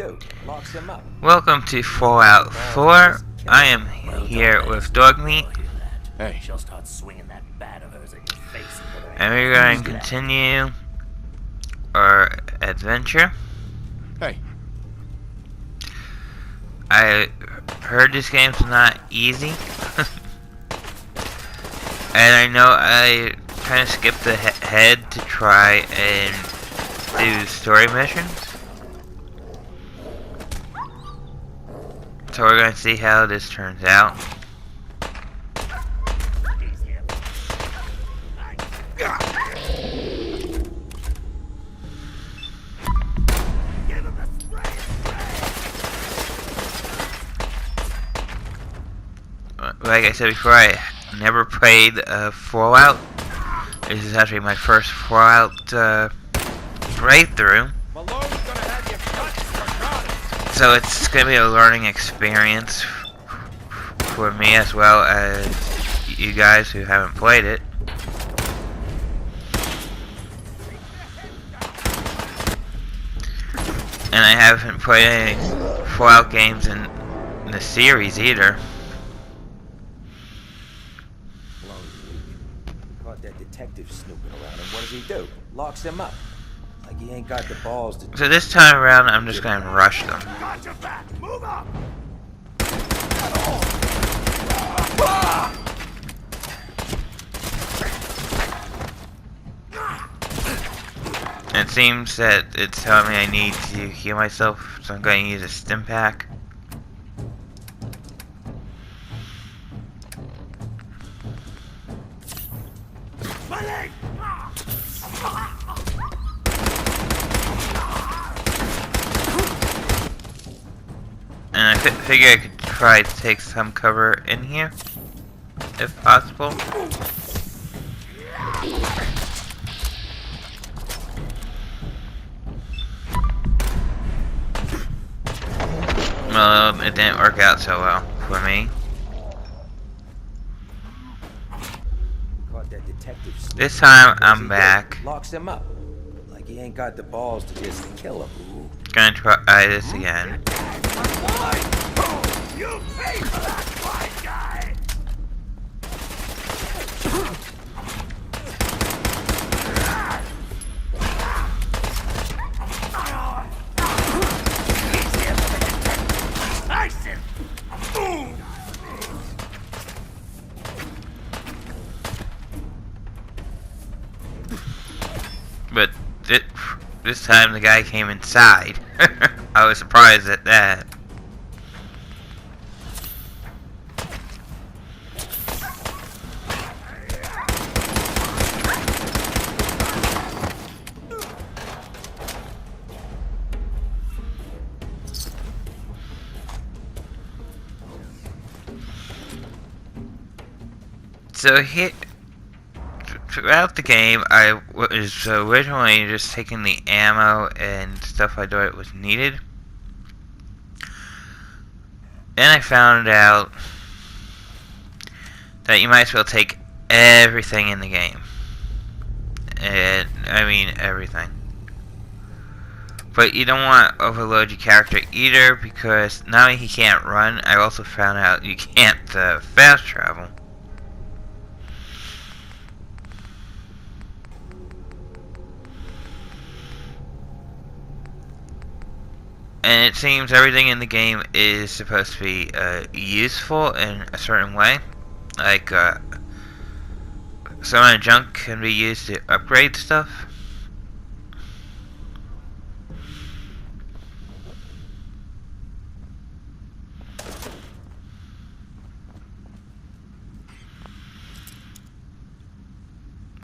do? Locks him up. Welcome to Fallout 4. I am here with Dogmeat. Hey. She'll start swinging that bat of hers at your face. And we're going to continue our adventure. Hey. I heard this game's not easy. And I know I kind of skipped ahead to try and do story missions. So we're going to see how this turns out. Like I said before, I never played Fallout. This is actually my first Fallout playthrough. So it's going to be a learning experience for me as well as you guys who haven't played it. And I haven't played any Fallout games in the series either. Caught that detective snooping around, and what does he do? Locks him up. Like he ain't got the balls to. So this time around, I'm just going to rush them. Got your back. Move up. It seems that it's telling me I need to heal myself, so I'm going to use a stim pack. And I figure I could try to take some cover in here, if possible. Well, it didn't work out so well for me. Caught that detective snooping. This time, What does I'm he back. do? Locks him up. Like he ain't got the balls to just kill him. Gonna try this again. You pay for that, fine guy. But this time the guy came inside. I was surprised at that. So here, throughout the game, I was originally just taking the ammo and stuff I thought was needed. Then I found out that you might as well take everything in the game. And I mean everything. But you don't want to overload your character either, because not only he can't run, I also found out you can't fast travel. And it seems everything in the game is supposed to be useful in a certain way. Like, some of the junk can be used to upgrade stuff.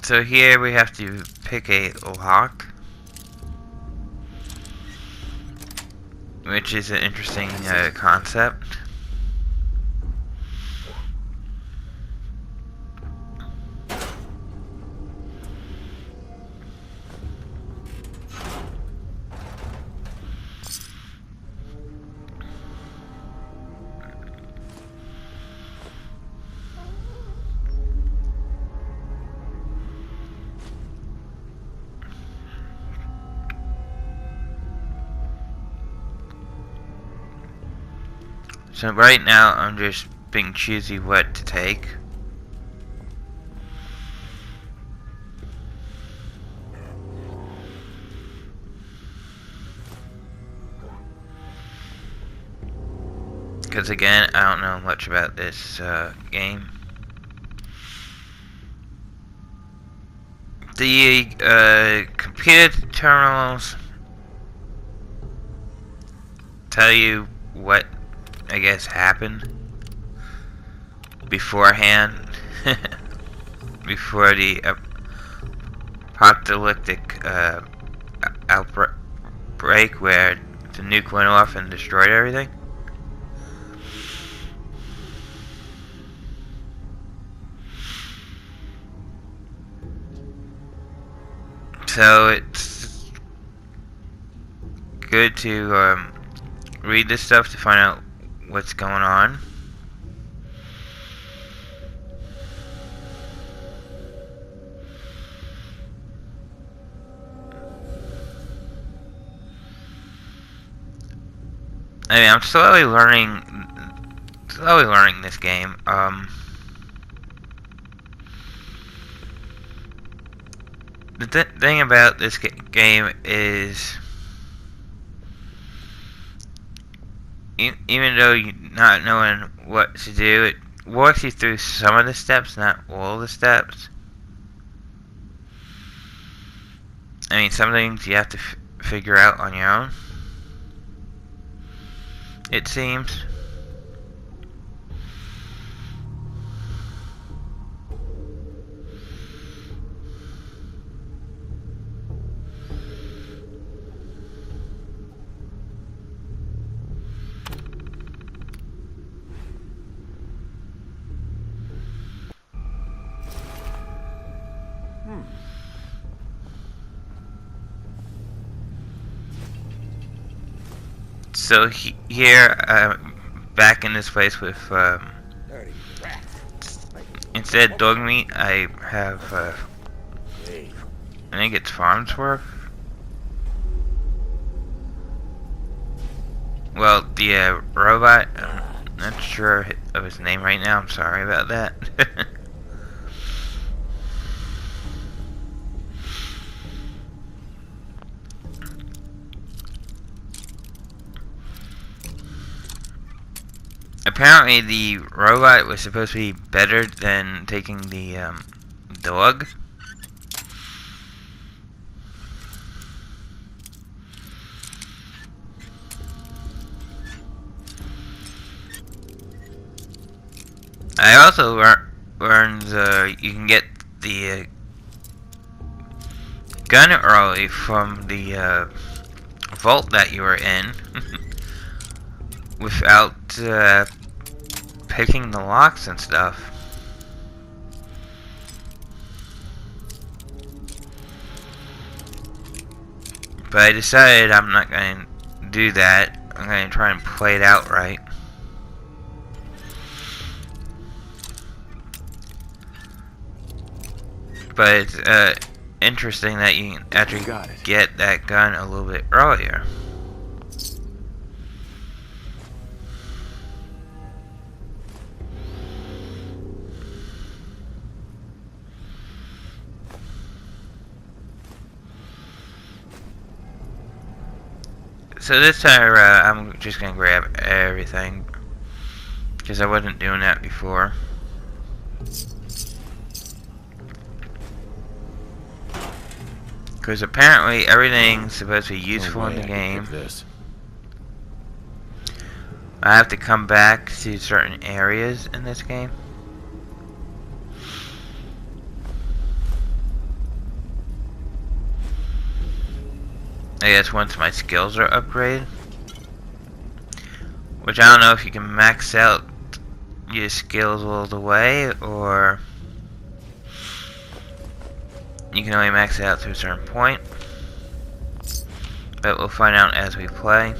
So here we have to pick a lock, which is an interesting concept. So right now I'm just being choosy what to take. Because again, I don't know much about this game. The computer terminals tell you what, I guess, happened beforehand, before the apocalyptic outbreak where the nuke went off and destroyed everything. So it's good to read this stuff to find out what's going on. I mean, I'm slowly learning this game. The thing about this game is, even though you're not knowing what to do, it walks you through some of the steps, not all the steps. I mean, some things you have to figure out on your own, it seems. So here, back in this place with, Dirty rat. instead of dog meat, I have, Hey, I think it's Farnsworth. Well, the robot, I'm not sure of his name right now, I'm sorry about that. Apparently the robot was supposed to be better than taking the dog. I also learned you can get the gun early from the vault that you were in without picking the locks and stuff. But I decided I'm not going to do that. I'm going to try and play it out right. But it's interesting that you can actually get that gun a little bit earlier. So this time I'm just going to grab everything, because I wasn't doing that before. Because apparently everything's supposed to be useful in the game. I have to come back to certain areas in this game. I guess once my skills are upgraded. Which I don't know if you can max out your skills all the way, or you can only max it out to a certain point. But we'll find out as we play.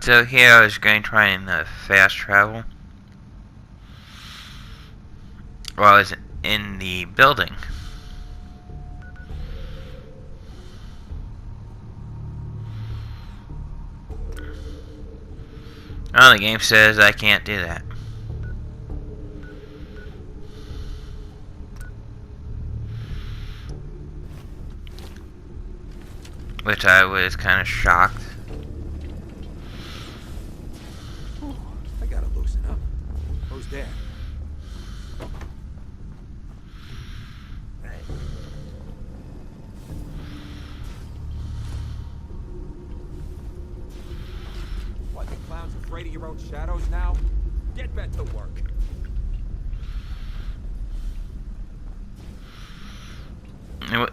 So here I was going to try and fast travel while I was in the building. Well, the game says I can't do that. Which I was kind of shocked. I gotta loosen up. Who's there? Hey. What, you clowns afraid of your own shadows now? Get back to work.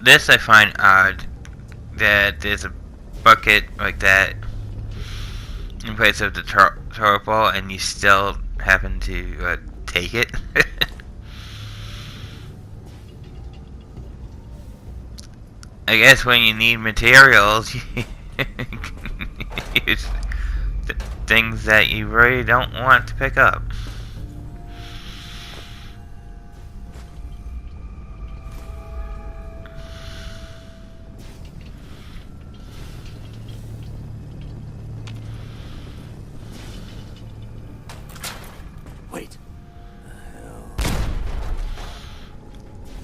This I find odd, that there's a bucket like that in place of the toilet bowl, and you still happen to take it. I guess when you need materials, you use things that you really don't want to pick up. Wait.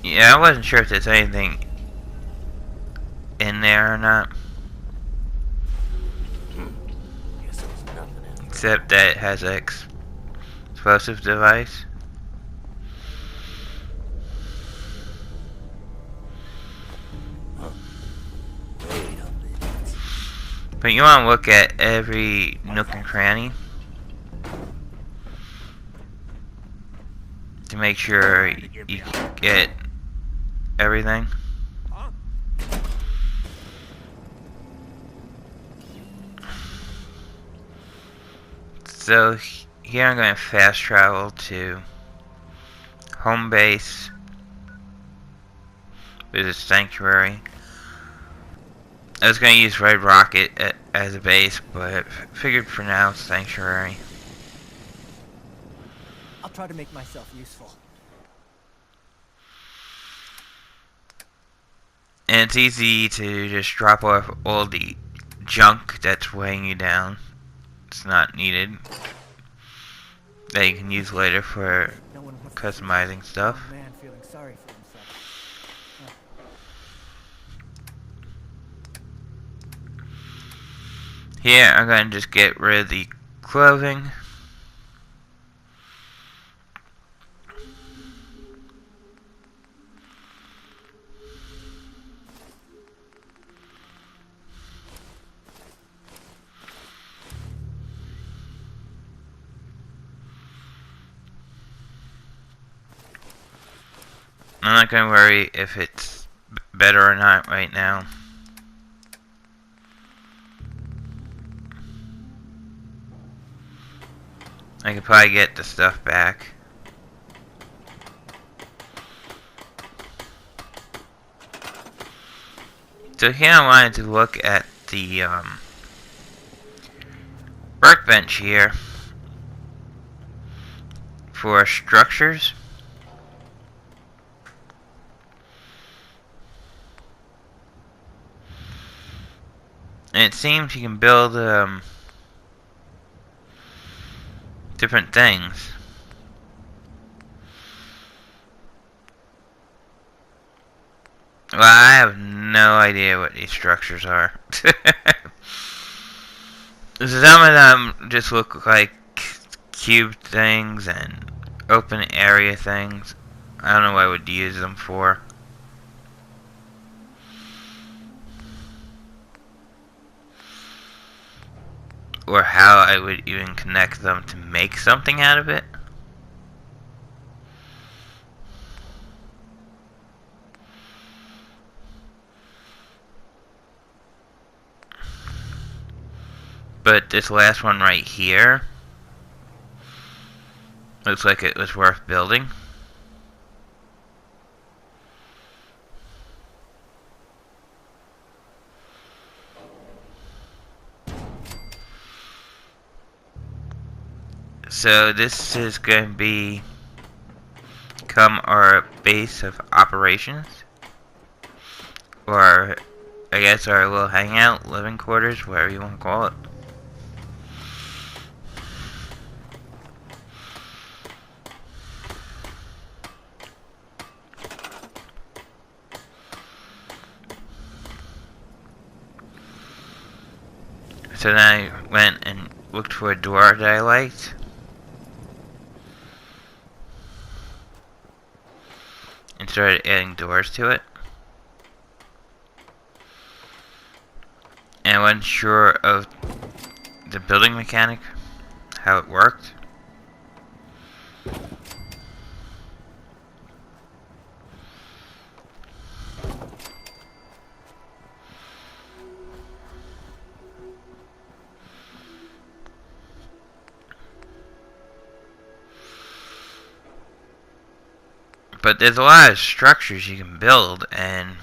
Yeah, I wasn't sure if there's anything in there or not. Guess there was nothing in it. Except that it has an explosive device. Wait a minute. But you want to look at every nook and cranny to make sure you get everything. Huh? So here I'm going to fast travel to home base, visit Sanctuary. I was going to use Red Rocket as a base, but figured for now Sanctuary. I'll try to make myself useful. And it's easy to just drop off all the junk that's weighing you down. It's not needed. That you can use later for No one wants to see customizing stuff. a man feeling sorry for himself. Here, I'm going to just get rid of the clothing. I'm not going to worry if it's better or not right now. I could probably get the stuff back. So here I wanted to look at the workbench here for structures. And it seems you can build different things. Well, I have no idea what these structures are. Some of them just look like cube things and open area things. I don't know what I would use them for. Or how I would even connect them to make something out of it. But this last one right here looks like it was worth building. So this is going to become our base of operations, or I guess our little hangout, living quarters, whatever you want to call it. So then I went and looked for a door that I liked. And started adding doors to it. And I wasn't sure of the building mechanic, how it worked. But there's a lot of structures you can build, and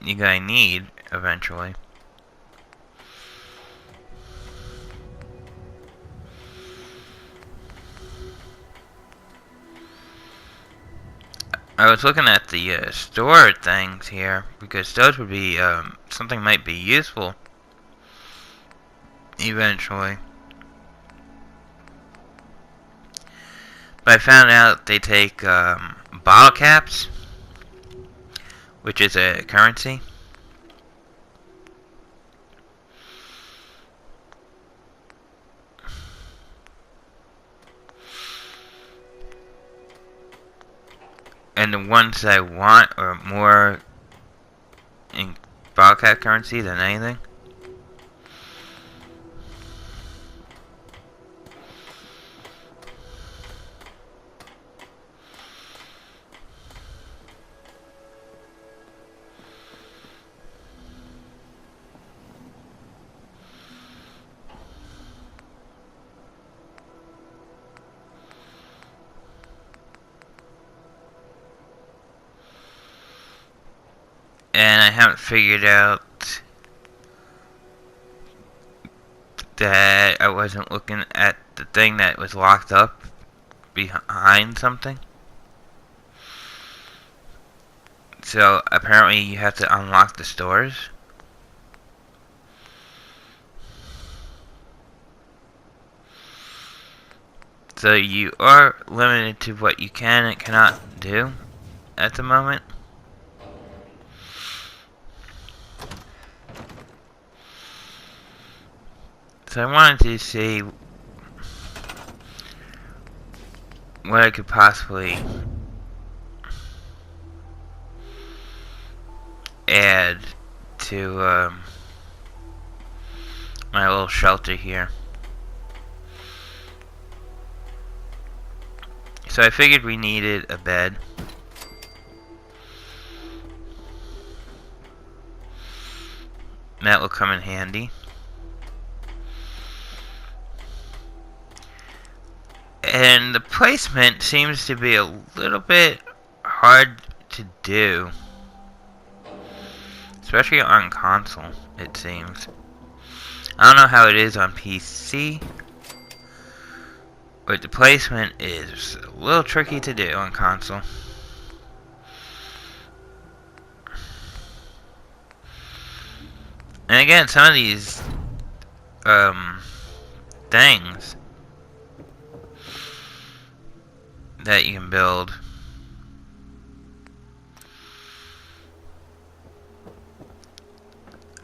you're gonna need eventually. I was looking at the store things here, because those would be, something might be useful eventually. But I found out they take, bottle caps, which is a currency. And the ones that I want are more in bottle cap currency than anything. And I haven't figured out that I wasn't looking at the thing that was locked up behind something. So apparently you have to unlock the stores. So you are limited to what you can and cannot do at the moment. So I wanted to see what I could possibly add to my little shelter here. So I figured we needed a bed. That will come in handy. And the placement seems to be a little bit hard to do. Especially on console, it seems. I don't know how it is on PC. But the placement is a little tricky to do on console. And again, some of these things that you can build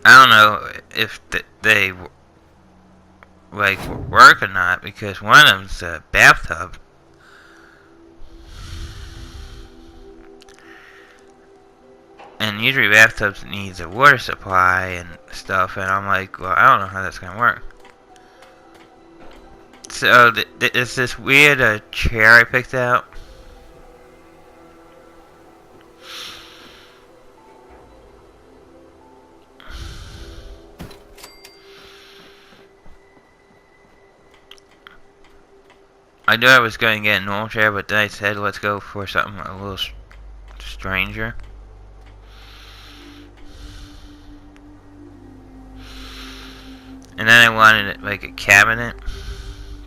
I don't know if they like work or not, because one of them's a bathtub. And usually bathtubs needs a water supply and stuff, and I'm like, well, I don't know how that's gonna work. So there's this weird chair I picked out. I knew I was going to get a normal chair, but then I said, let's go for something a little stranger. And then I wanted like a cabinet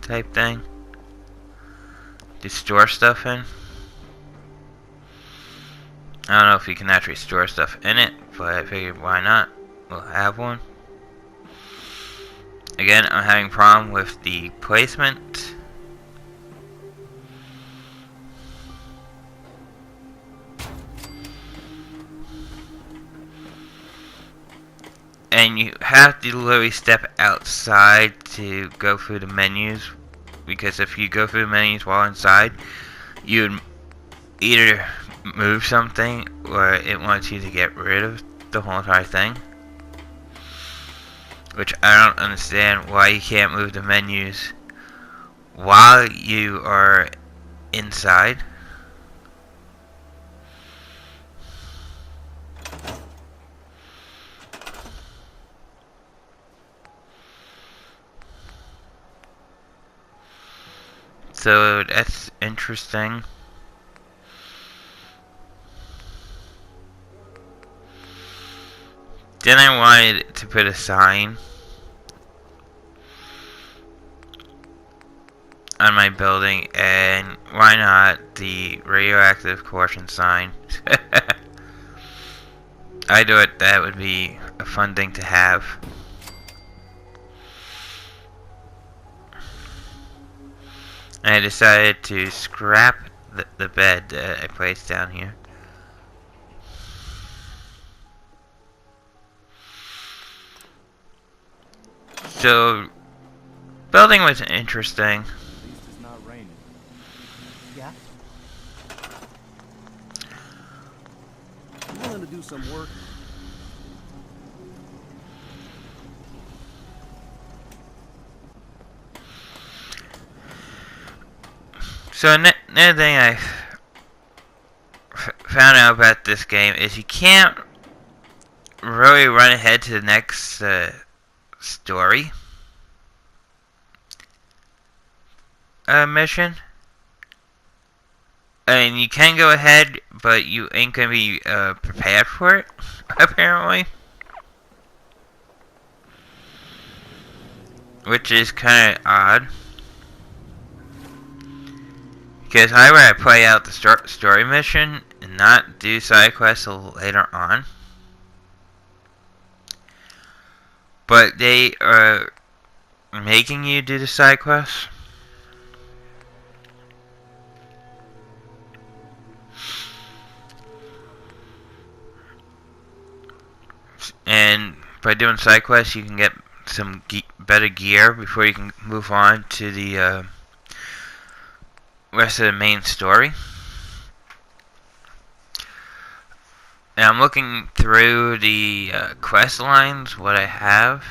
type thing. to store stuff in. I don't know if you can actually store stuff in it, but I figured why not? We'll have one. Again, I'm having a problem with the placement. And you have to literally step outside to go through the menus, because if you go through the menus while inside, you would either move something or it wants you to get rid of the whole entire thing. Which I don't understand why you can't move the menus while you are inside. So that's interesting. Then I wanted to put a sign on my building, and why not the radioactive caution sign? I thought that would be a fun thing to have. I decided to scrap the bed that I placed down here. So, building was interesting. At least it's not raining. Yeah? You willing to do some work? So another thing I found out about this game is you can't really run ahead to the next story mission. I mean, you can go ahead, but you ain't gonna be prepared for it, apparently. Which is kind of odd. Because I would play out the story mission and not do side quests till later on. But they are making you do the side quests. And by doing side quests, you can get some better gear before you can move on to the rest of the main story. And I'm looking through the quest lines, what I have.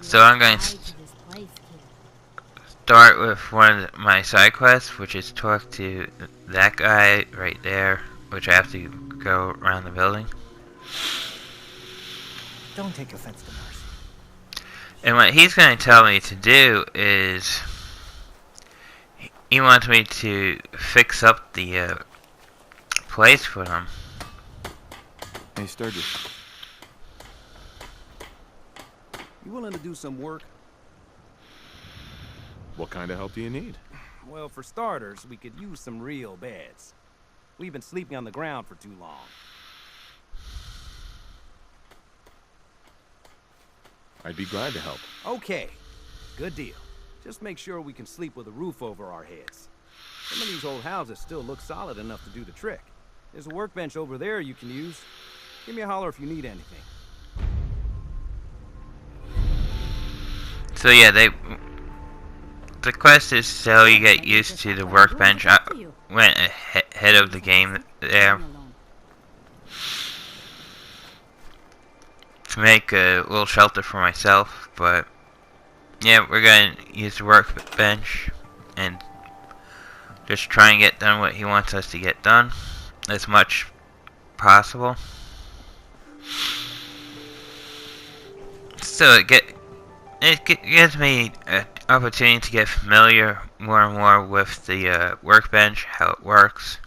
So I'm going to start with one of my side quests, which is talk to that guy right there, which I have to go around the building. Don't take offense to Marcy. And what he's going to tell me to do is he wants me to fix up the place for him. Hey, Sturgis. You willing to do some work? What kind of help do you need? Well, for starters, we could use some real beds. We've been sleeping on the ground for too long. I'd be glad to help. Okay, good deal. Just make sure we can sleep with a roof over our heads. Some of these old houses still look solid enough to do the trick. There's a workbench over there you can use. Give me a holler if you need anything. So yeah, the quest is so you get used to the workbench. I went ahead of the game there to make a little shelter for myself, but yeah, we're gonna use the workbench and just try and get done what he wants us to get done as much possible. So it gives me an opportunity to get familiar more and more with the workbench, how it works.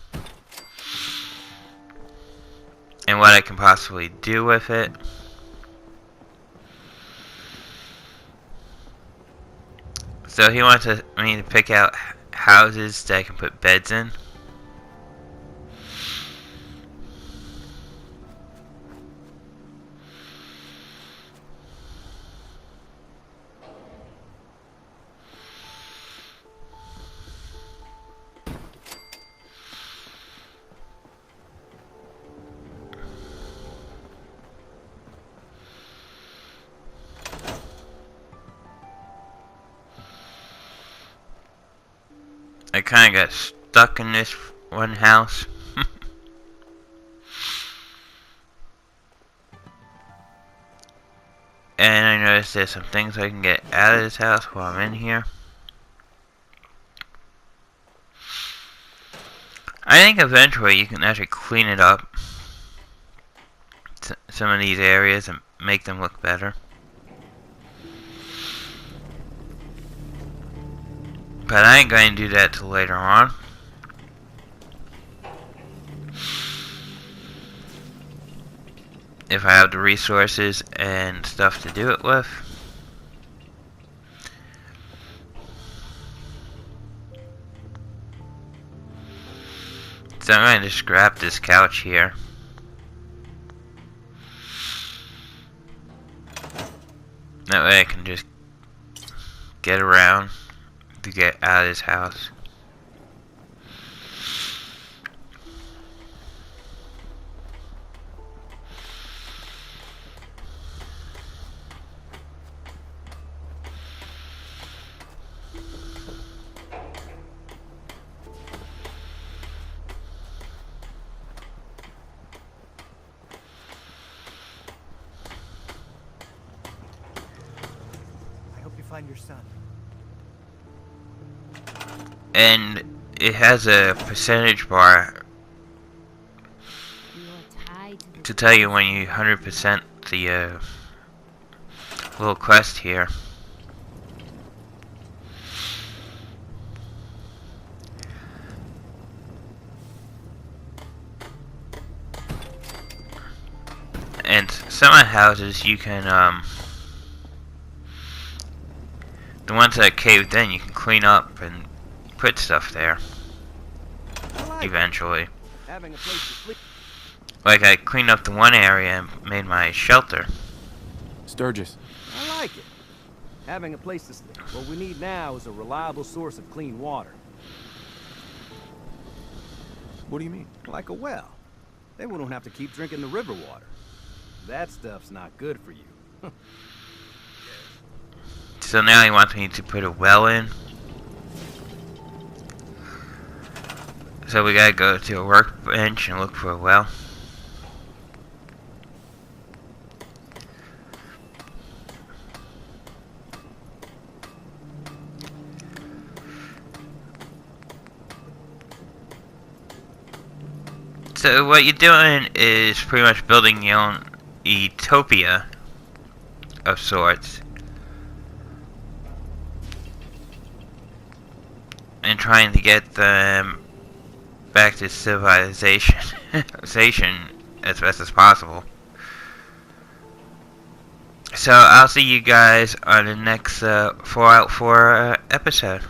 and what I can possibly do with it. So he wants me to pick out houses that I can put beds in. I kinda got stuck in this one house. And I noticed there's some things I can get out of this house while I'm in here. I think eventually you can actually clean it up, some of these areas, and make them look better. But I ain't going to do that till later on. If I have the resources and stuff to do it with. So I'm going to just grab this couch here. That way I can just get around to get out of this house. I hope you find your son. And it has a percentage bar to tell you when you 100% the little quest here. And some of the houses you can the ones that caved in you can clean up and put stuff there eventually. Having a place to sleep. Like I cleaned up the one area and made my shelter. Sturgis. I like it. Having a place to sleep. What we need now is a reliable source of clean water. What do you mean? Like a well. Then we don't have to keep drinking the river water. That stuff's not good for you. So now he wants me to put a well in. So we gotta go to a workbench and look for a well. So what you're doing is pretty much building your own utopia of sorts. And trying to get them back to civilization as best as possible. So I'll see you guys on the next Fallout 4 episode.